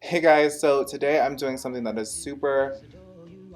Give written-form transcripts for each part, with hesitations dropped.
Hey guys, so today I'm doing something that is super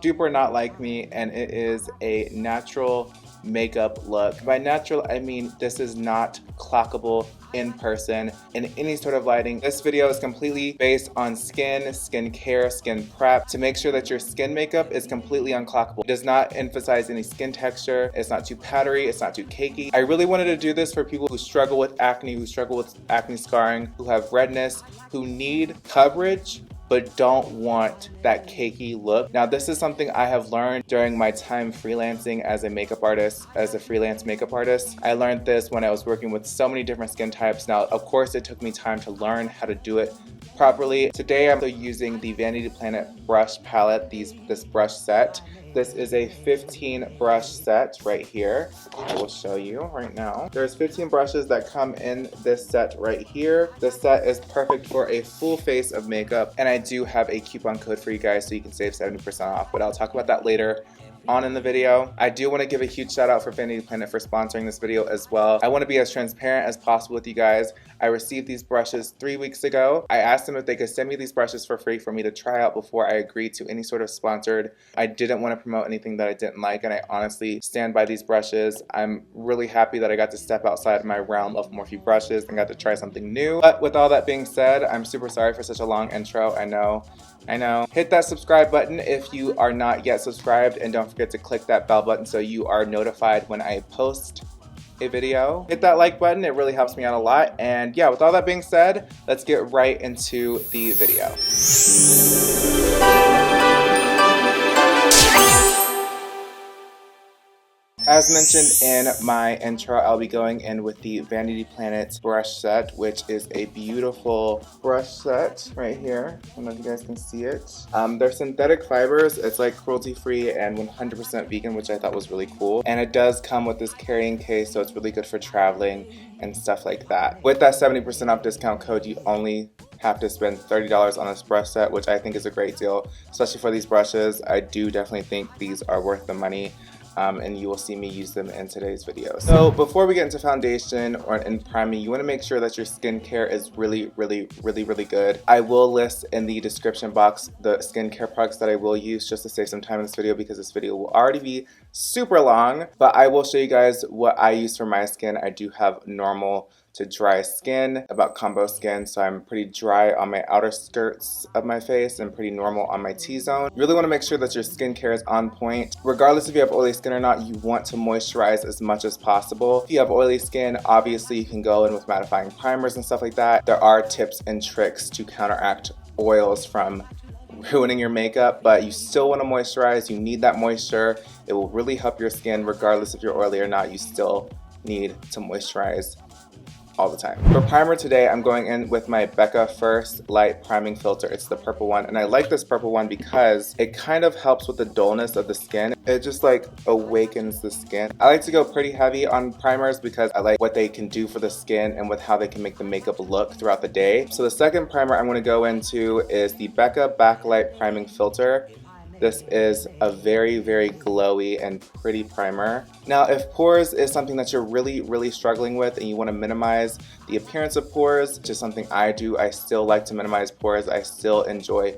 duper not like me, and it is a natural makeup look. By natural, I mean this is not clockable in person in any sort of lighting. This video is completely based on skin care, skin prep to make sure that your skin makeup is completely unclockable. It does not emphasize any skin texture. It's not too powdery. It's not too cakey. I really wanted to do this for people who struggle with acne, who struggle with acne scarring, who have redness, who need coverage but don't want that cakey look. Now, this is something I have learned during my time freelancing as a makeup artist, as a freelance makeup artist. I learned this when I was working with so many different skin types. Now, of course, it took me time to learn how to do it properly. Today, I'm using the Vanity Planet brush palette, this brush set. This is a 15 brush set right here. I will show you right now. There's 15 brushes that come in this set right here. This set is perfect for a full face of makeup, and I do have a coupon code for you guys so you can save 70% off, but I'll talk about that later on in the video. I do want to give a huge shout out for Vanity Planet for sponsoring this video as well. I want to be as transparent as possible with you guys. I received these brushes 3 weeks ago. I asked them if they could send me these brushes for free for me to try out before I agreed to any sort of sponsored. I didn't want to promote anything that I didn't like, and I honestly stand by these brushes. I'm really happy that I got to step outside of my realm of Morphe brushes and got to try something new. But with all that being said, I'm super sorry for such a long intro. I know. Hit that subscribe button if you are not yet subscribed, and don't forget to click that bell button so you are notified when I post a video. Hit that like button, it really helps me out a lot. And yeah, with all that being said, let's get right into the video. As mentioned in my intro, I'll be going in with the Vanity Planets brush set, which is a beautiful brush set right here. I don't know if you guys can see it. They're synthetic fibers. It's like cruelty-free and 100% vegan, which I thought was really cool. And it does come with this carrying case, so it's really good for traveling and stuff like that. With that 70% off discount code, you only have to spend $30 on this brush set, which I think is a great deal, especially for these brushes. I do definitely think these are worth the money. And you will see me use them in today's video. So before we get into foundation or in priming, you want to make sure that your skincare is really good. I will list in the description box the skincare products that I will use just to save some time in this video, because this video will already be super long, but I will show you guys what I use for my skin. I do have normal to dry skin, about combo skin, so I'm pretty dry on my outer skirts of my face and pretty normal on my T-zone. You really want to make sure that your skincare is on point. Regardless if you have oily skin or not, you want to moisturize as much as possible. If you have oily skin, obviously you can go in with mattifying primers and stuff like that. There are tips and tricks to counteract oils from ruining your makeup, but you still want to moisturize. You need that moisture. It will really help your skin regardless if you're oily or not. You still need to moisturize all the time. For primer today, I'm going in with my Becca First Light Priming Filter. It's the purple one, and I like this purple one because it kind of helps with the dullness of the skin. It just like awakens the skin. I like to go pretty heavy on primers because I like what they can do for the skin and with how they can make the makeup look throughout the day. So the second primer I'm going to go into is the Becca Backlight Priming Filter. This is a very glowy and pretty primer. Now, if pores is something that you're really struggling with and you want to minimize the appearance of pores, which is something I do, I still like to minimize pores. I still enjoy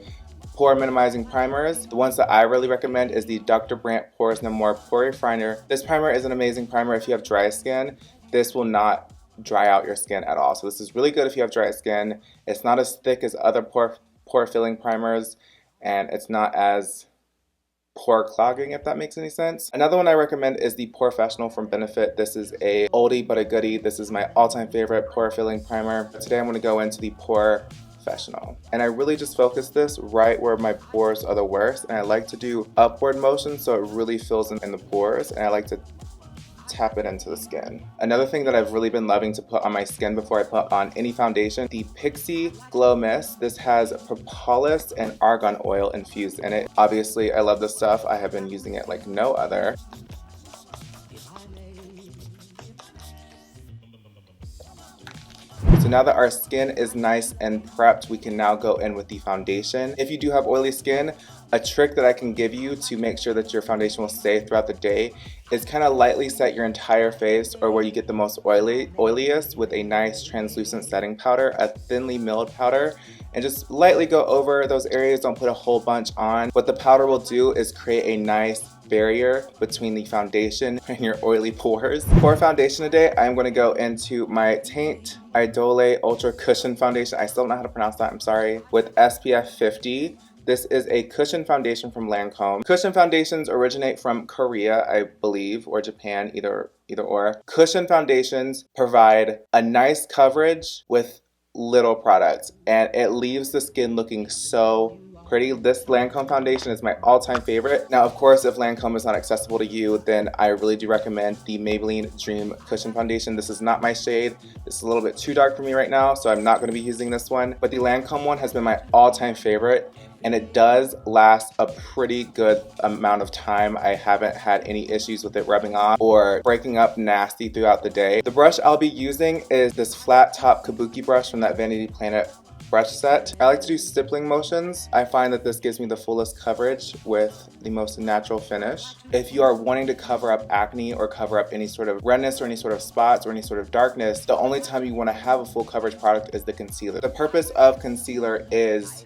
pore minimizing primers. The ones that I really recommend is the Dr. Brandt Pores No More Pore Refiner. This primer is an amazing primer if you have dry skin. This will not dry out your skin at all. So this is really good if you have dry skin. It's not as thick as other pore filling primers, and it's not as pore clogging, if that makes any sense. Another one I recommend is the POREfessional from Benefit. This is a oldie but a goodie. This is my all-time favorite pore filling primer. Today I'm going to go into the POREfessional, and I really just focus this right where my pores are the worst, and I like to do upward motion so it really fills in the pores, and I like to tap it into the skin. Another thing that I've really been loving to put on my skin before I put on any foundation, the Pixie Glow Mist. This has propolis and argan oil infused in it. Obviously, I love this stuff. I have been using it like no other. So now that our skin is nice and prepped, we can now go in with the foundation. If you do have oily skin, a trick that I can give you to make sure that your foundation will stay throughout the day is kind of lightly set your entire face, or where you get the most oiliest, with a nice translucent setting powder, a thinly milled powder, and just lightly go over those areas. Don't put a whole bunch on. What the powder will do is create a nice barrier between the foundation and your oily pores. For foundation today, I'm going to go into my Teint Idole Ultra Cushion Foundation. I still don't know how to pronounce that, I'm sorry. With SPF 50. This is a cushion foundation from Lancome. Cushion foundations originate from Korea, I believe, or Japan, either or. Cushion foundations provide a nice coverage with little product, and it leaves the skin looking so pretty. This Lancome foundation is my all-time favorite. Now, of course, if Lancome is not accessible to you, then I really do recommend the Maybelline Dream Cushion Foundation. This is not my shade. This is a little bit too dark for me right now, so I'm not going to be using this one. But the Lancome one has been my all-time favorite, and it does last a pretty good amount of time. I haven't had any issues with it rubbing off or breaking up nasty throughout the day. The brush I'll be using is this flat top kabuki brush from that Vanity Planet brush set. I like to do stippling motions. I find that this gives me the fullest coverage with the most natural finish. If you are wanting to cover up acne or cover up any sort of redness or any sort of spots or any sort of darkness, the only time you want to have a full coverage product is the concealer. The purpose of concealer is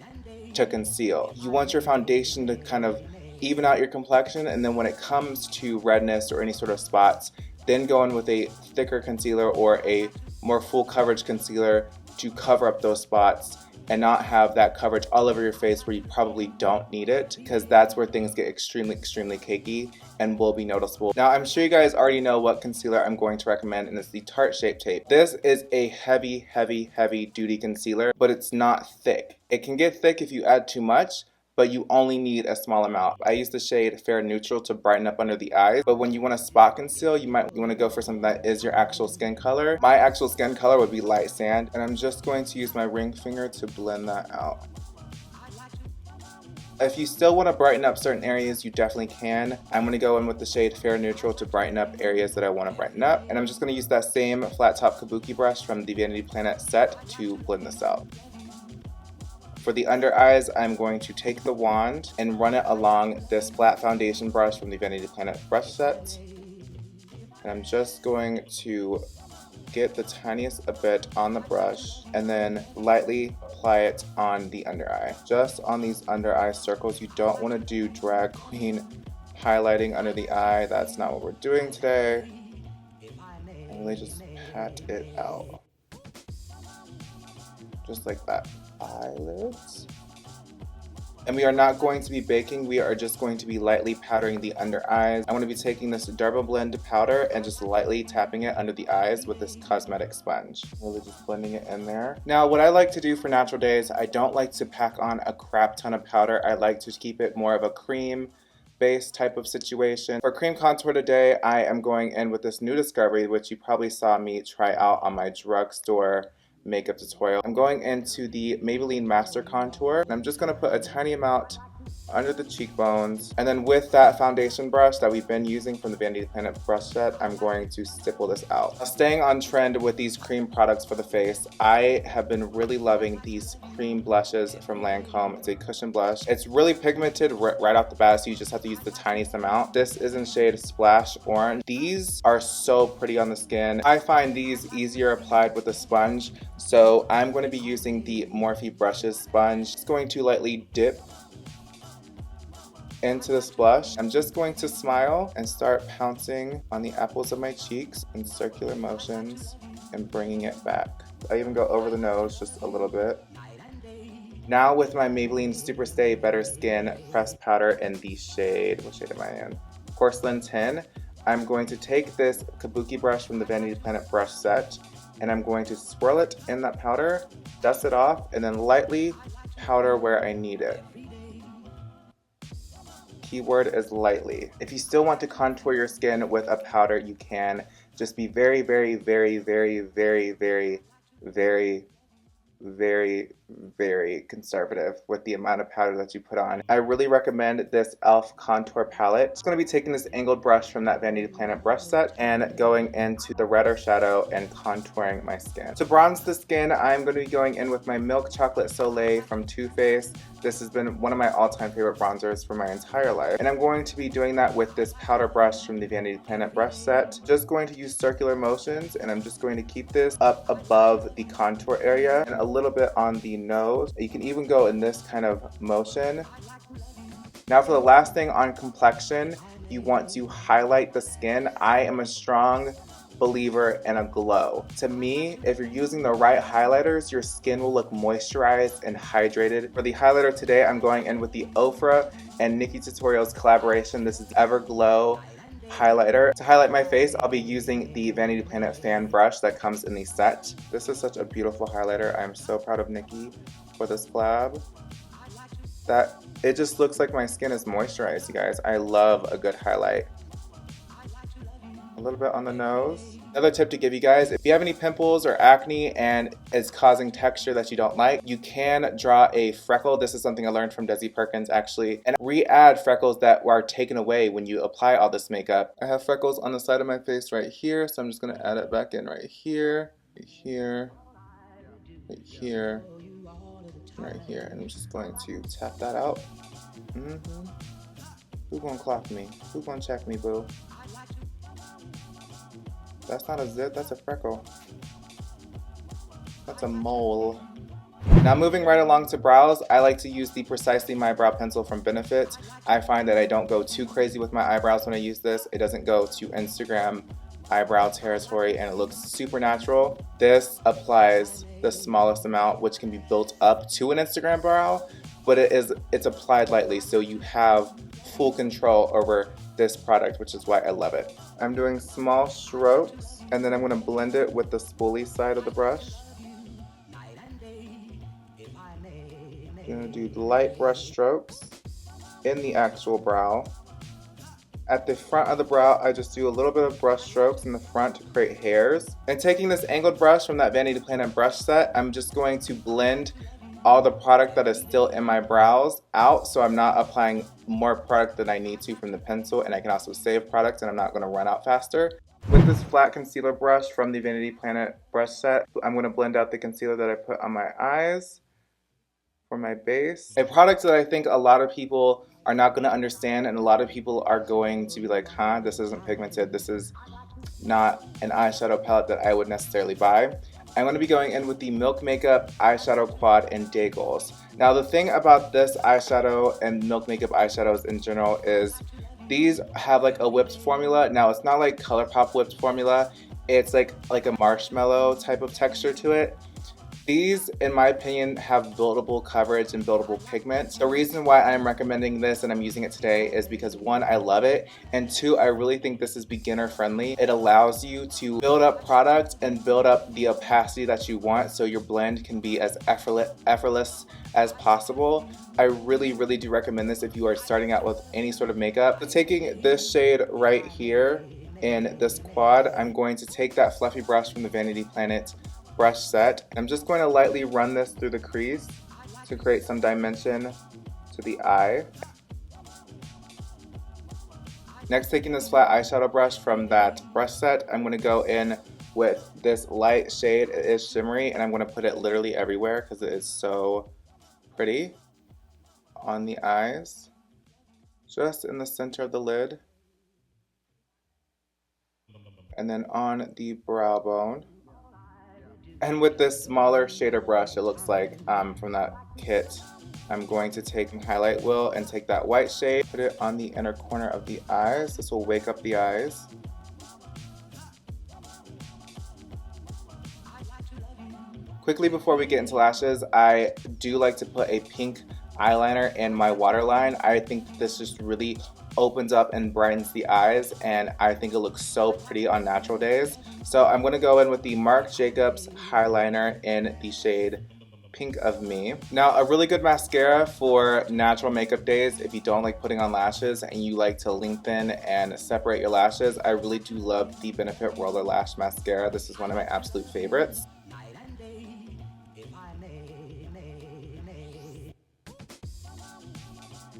to conceal. You want your foundation to kind of even out your complexion, and then when it comes to redness or any sort of spots, then go in with a thicker concealer or a more full coverage concealer to cover up those spots and not have that coverage all over your face where you probably don't need it, because that's where things get extremely cakey and will be noticeable. Now, I'm sure you guys already know what concealer I'm going to recommend, and it's the Tarte Shape Tape. This is a heavy duty concealer, but it's not thick. It can get thick if you add too much, but you only need a small amount. I use the shade Fair Neutral to brighten up under the eyes, but when you want to spot conceal, you want to go for something that is your actual skin color. My actual skin color would be light sand, and I'm just going to use my ring finger to blend that out. If you still want to brighten up certain areas, you definitely can. I'm going to go in with the shade Fair Neutral to brighten up areas that I want to brighten up, and I'm just going to use that same flat top kabuki brush from the Vanity Planet set to blend this out. For the under eyes, I'm going to take the wand and run it along this flat foundation brush from the Vanity Planet brush set. And I'm just going to get the tiniest a bit on the brush and then lightly apply it on the under eye. Just on these under eye circles. You don't want to do drag queen highlighting under the eye. That's not what we're doing today. And really just pat it out. Just like that. Eyelids. And we are not going to be baking, we are just going to be lightly powdering the under eyes. I'm going to be taking this Dermablend powder and just lightly tapping it under the eyes with this cosmetic sponge. Really just blending it in there. Now, what I like to do for natural days, I don't like to pack on a crap ton of powder. I like to keep it more of a cream base type of situation. For cream contour today, I am going in with this new discovery, which you probably saw me try out on my drugstore makeup tutorial. I'm going into the Maybelline Master Contour, and I'm just going to put a tiny amount under the cheekbones, and then with that foundation brush that we've been using from the Vanity Planet brush set, I'm going to stipple this out. Now, staying on trend with these cream products for the face, I have been really loving these cream blushes from Lancome. It's a cushion blush. It's really pigmented right off the bat, so you just have to use the tiniest amount. This is in shade Splash Orange. These are so pretty on the skin. I find these easier applied with a sponge, so I'm going to be using the Morphe Brushes sponge. Just going to lightly dip into this blush. I'm just going to smile and start pouncing on the apples of my cheeks in circular motions and bringing it back. I even go over the nose just a little bit. Now with my Maybelline Superstay Better Skin pressed powder in the shade, what shade am I in? Porcelain Tin. I'm going to take this kabuki brush from the Vanity Planet brush set, and I'm going to swirl it in that powder, dust it off, and then lightly powder where I need it. Keyword is lightly. If you still want to contour your skin with a powder, you can. Just be very very conservative with the amount of powder that you put on. I really recommend this e.l.f. contour palette. I'm going to be taking this angled brush from that Vanity Planet brush set and going into the redder shadow and contouring my skin. To bronze the skin, I'm going to be going in with my Milk Chocolate Soleil from Too Faced. This has been one of my all-time favorite bronzers for my entire life. And I'm going to be doing that with this powder brush from the Vanity Planet brush set. Just going to use circular motions, and I'm just going to keep this up above the contour area and a little bit on the nose. You can even go in this kind of motion. Now for the last thing on complexion, you want to highlight the skin. I am a strong believer in a glow. To me, if you're using the right highlighters, your skin will look moisturized and hydrated. For the highlighter today, I'm going in with the OFRA and Nikki Tutorials collaboration. This is Everglow highlighter. To highlight my face, I'll be using the Vanity Planet fan brush that comes in the set. This is such a beautiful highlighter. I'm so proud of Nikki for this collab. That it just looks like my skin is moisturized, you guys. I love a good highlight. A little bit on the nose. Another tip to give you guys, if you have any pimples or acne and it's causing texture that you don't like, you can draw a freckle. This is something I learned from Desi Perkins actually, and re-add freckles that are taken away when you apply all this makeup. I have freckles on the side of my face right here, so I'm just gonna add it back in right here, right here, right here, right here, and I'm just going to tap that out. Who gonna clock me? Who gonna check me, boo? That's not a zit, that's a freckle. That's a mole. Now moving right along to brows, I like to use the Precisely My Brow Pencil from Benefit. I find that I don't go too crazy with my eyebrows when I use this. It doesn't go to Instagram eyebrow territory and it looks super natural. This applies the smallest amount, which can be built up to an Instagram brow, but it's applied lightly, so you have full control over this product, which is why I love it. I'm doing small strokes, and then I'm going to blend it with the spoolie side of the brush. I'm going to do light brush strokes in the actual brow. At the front of the brow, I just do a little bit of brush strokes in the front to create hairs. And taking this angled brush from that Vanity Planet brush set, I'm just going to blend all the product that is still in my brows out, so I'm not applying more product than I need to from the pencil, and I can also save product and I'm not going to run out faster. With this flat concealer brush from the Vanity Planet brush set, I'm going to blend out the concealer that I put on my eyes for my base. A product that I think a lot of people are not going to understand, and a lot of people are going to be like, huh, this isn't pigmented, this is not an eyeshadow palette that I would necessarily buy. I'm going to be going in with the Milk Makeup Eyeshadow Quad in Day Goals. Now the thing about this eyeshadow and Milk Makeup eyeshadows in general is these have like a whipped formula. Now it's not like ColourPop whipped formula, it's like a marshmallow type of texture to it. These, in my opinion, have buildable coverage and buildable pigment. The reason why I'm recommending this and I'm using it today is because one, I love it, and two, I really think this is beginner friendly. It allows you to build up product and build up the opacity that you want so your blend can be as effortless as possible. I really, really do recommend this if you are starting out with any sort of makeup. So taking this shade right here in this quad, I'm going to take that fluffy brush from the Vanity Planet brush set. I'm just going to lightly run this through the crease to create some dimension to the eye. Next, taking this flat eyeshadow brush from that brush set, I'm going to go in with this light shade. It is shimmery, and I'm going to put it literally everywhere because it is so pretty on the eyes, just in the center of the lid, and then on the brow bone. And with this smaller shader brush, it looks like from that kit, I'm going to take my highlight wheel and take that white shade, put it on the inner corner of the eyes. This will wake up the eyes. Quickly before we get into lashes, I do like to put a pink eyeliner in my waterline. I think this just really opens up and brightens the eyes, and I think it looks so pretty on natural days. So I'm going to go in with the Marc Jacobs highliner in the shade Pink of Me. Now, a really good mascara for natural makeup days, if you don't like putting on lashes and you like to lengthen and separate your lashes, I really do love the Benefit Roller Lash Mascara. This is one of my absolute favorites.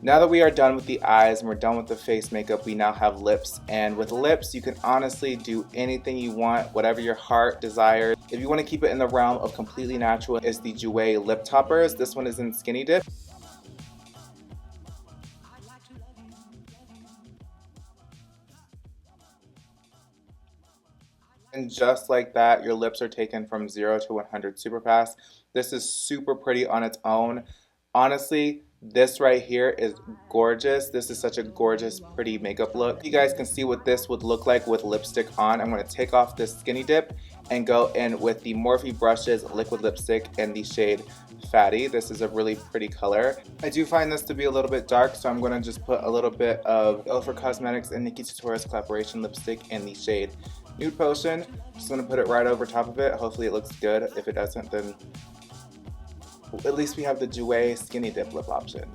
Now that we are done with the eyes and we're done with the face makeup, we now have lips. And with lips, you can honestly do anything you want, whatever your heart desires. If you want to keep it in the realm of completely natural, is the Jouer Lip Toppers. This one is in Skinny Dip. And just like that, your lips are taken from 0 to 100 super fast. This is super pretty on its own. Honestly, this right here is gorgeous. This is such a gorgeous, pretty makeup look. You guys can see what this would look like with lipstick on. I'm going to take off this Skinny Dip and go in with the Morphe Brushes liquid lipstick in the shade Fatty. This is a really pretty color. I do find this to be a little bit dark, so I'm going to just put a little bit of OFRA Cosmetics and Nikki Tutorial's collaboration lipstick in the shade Nude Potion. Just going to put it right over top of it. Hopefully it looks good. If it doesn't, then at least we have the Jouer Skinny Dip lip option.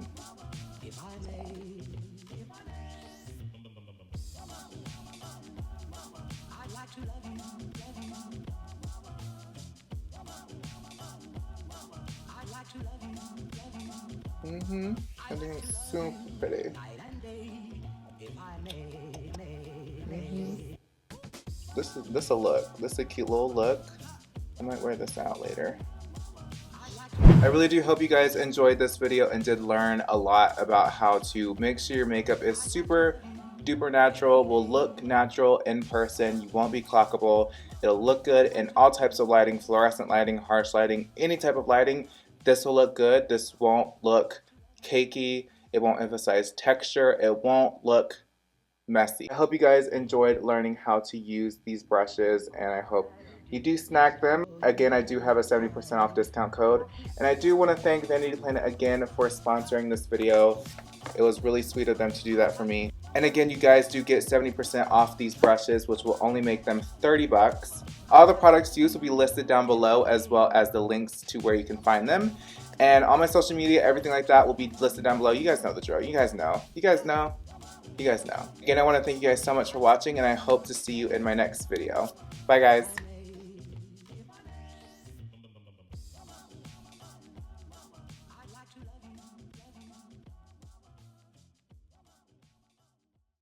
I think it's super pretty. This a look. This is a cute little look. I might wear this out later. I really do hope you guys enjoyed this video and did learn a lot about how to make sure your makeup is super duper natural, will look natural in person, you won't be clockable, it'll look good in all types of lighting, fluorescent lighting, harsh lighting, any type of lighting. This will look good. This won't look cakey, it won't emphasize texture, it won't look messy. I hope you guys enjoyed learning how to use these brushes, and I hope you do snack them. Again, I do have a 70% off discount code, and I do want to thank Vanity Planet again for sponsoring this video. It was really sweet of them to do that for me. And again, you guys do get 70% off these brushes, which will only make them 30 bucks. All the products used will be listed down below, as well as the links to where you can find them. And all my social media, everything like that will be listed down below. You guys know the drill. You guys know. You guys know. You guys know. Again, I want to thank you guys so much for watching, and I hope to see you in my next video. Bye, guys.